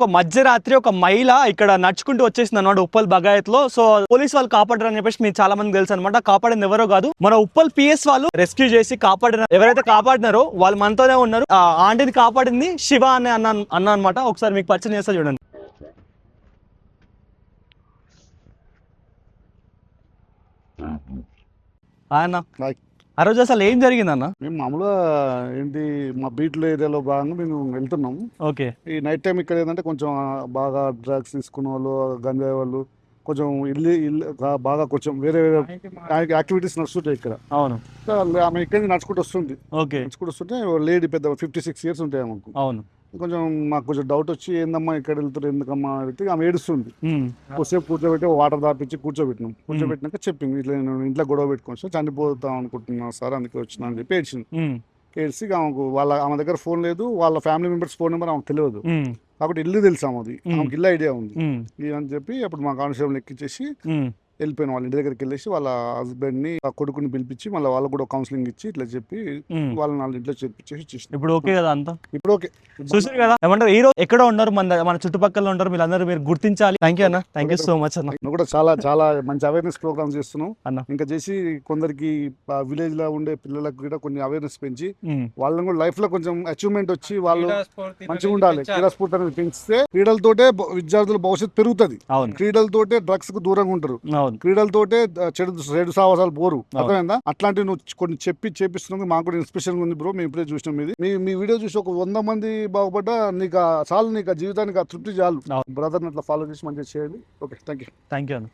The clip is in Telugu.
ఒక మధ్యరాత్రి ఒక మహిళ ఇక్కడ నడుచుకుంటూ వచ్చేసింది అనమాట ఉప్పల్ బగాయత్లో. సో పోలీస్ వాళ్ళు కాపాడారు అని చెప్పేసి మీకు చాలా మంది తెలుసు అనమాట. కాపాడింది ఎవరో కాదు, మన ఉప్పల్ పిఎస్ వాళ్ళు రెస్క్యూ చేసి కాపాడిన, ఎవరైతే కాపాడినారో వాళ్ళు మనతోనే ఉన్నారు. ఆ ఆంటీని కాపాడింది శివ అనే అన్న అనమాట. ఒకసారి మీకు పరిచయం చేస్తా చూడండి. ఆయన ఆ రోజు అసలు ఏం జరిగింది అన్న? మేము మామూలుగా ఏంటి మా బీట్లో ఏరియాలో భాగంగా మేము వెళ్తున్నాం. ఓకే. ఈ నైట్ టైం ఇక్కడ ఏంటంటే కొంచెం బాగా డ్రగ్స్ తీసుకున్న వాళ్ళు, గంజాయి వాళ్ళు కొంచెం ఇల్లు బాగా కొంచెం వేరే వేరే యాక్టివిటీస్ నడుస్తుంటాయి ఇక్కడ. అవును. సో ఆమె ఇక్కడ నుంచి నడుచుకుంటూ వస్తుంది. ఓకే. నడుచుకుంటూ వస్తుంటే లేడీ పెద్ద 56 years ఉంటాయి ఆమెకు. అవును. కొంచెం మాకు కొంచెం డౌట్ వచ్చి ఏందమ్మా ఇక్కడ వెళ్తారు ఎందుకమ్మా వెళ్తే ఆమె ఏడుస్తుంది. కొద్దిసేపు కూర్చోబెట్టి వాటర్ తాపించి కూర్చోబెట్టినాం. కూర్చోబెట్టినాక చెప్పింది ఇట్లా నేను ఇంట్లో గొడవ పెట్టుకోవచ్చు, చనిపోతాం అనుకుంటున్నాను సార్ అందుకే వచ్చినా అని చెప్పి ఏడ్చింది. ఏడ్చి ఆమెకు ఆమె దగ్గర ఫోన్ లేదు, వాళ్ళ ఫ్యామిలీ మెంబర్స్ ఫోన్ నెంబర్ ఆమెకు తెలియదు. కాబట్టి ఇల్లు తెలుసు ఆమెది, ఆమెకి ఇల్లు ఐడియా ఉంది. ఇది అని చెప్పి అప్పుడు మా కానిస్టేబుల్ ఎక్కించేసి వెళ్ళిపోయిన వాళ్ళ ఇంటి దగ్గరికి వెళ్ళేసి వాళ్ళ హస్బెండ్ ని ఆ కొడుకుని పిలిపించి మళ్ళీ వాళ్ళు కూడా కౌన్సిలింగ్ ఇచ్చి ఇట్లా చెప్పి వాళ్ళ వాళ్ళ ఇంట్లో చెప్పిచ్చేసి ఇప్పుడు ఓకే కదా అంతా? ఇప్పుడు ఓకే. చూసారు కదా ఏమంటారు, హీరో ఎక్కడో ఉన్నారు, మన చుట్టుపక్కల ఉంటారు, మీరందరూ మీరు గుర్తించాలి. థ్యాంక్ యూ అన్న, థ్యాంక్ యూ సో మచ్ అన్న. నువ్వు కూడా చాలా చాలా మంచి అవేర్నెస్ ప్రోగ్రామ్స్ చేస్తున్నావు అన్న. ఇంకా చేసి కొందరికి విలేజ్ లో ఉండే పిల్లలకు కూడా కొన్ని అవేర్నెస్ పెంచి వాళ్ళని కూడా లైఫ్ లో కొంచెం అచీవ్మెంట్ వచ్చి వాళ్ళు మంచిగా ఉండాలి. క్రీడాస్ఫూర్తి అనేది పెంచితే క్రీడలతోటే విద్యార్థుల భవిష్యత్తు పెరుగుతుంది. క్రీడలతోటే డ్రగ్స్ కు దూరంగా ఉంటారు, క్రీడలతోటే చెడు సాహసాలు పోరు. అర్థమైందా? అట్లాంటివి నువ్వు కొన్ని చేపిస్తున్నందుకు మాకు కూడా ఇన్స్పిరేషన్ ఉంది బ్రో. మేము ఇప్పుడే చూసినాం ఇది. మీ వీడియో చూసి ఒక 100 మంది బాగుపడ్డా నీకు చాలు, నీకు జీవితానికి తృప్తి చాలు. బ్రదర్ని అట్లా ఫాలో చేసి మంచిగా చేయండి. Okay, thank you. Thank you అన్న.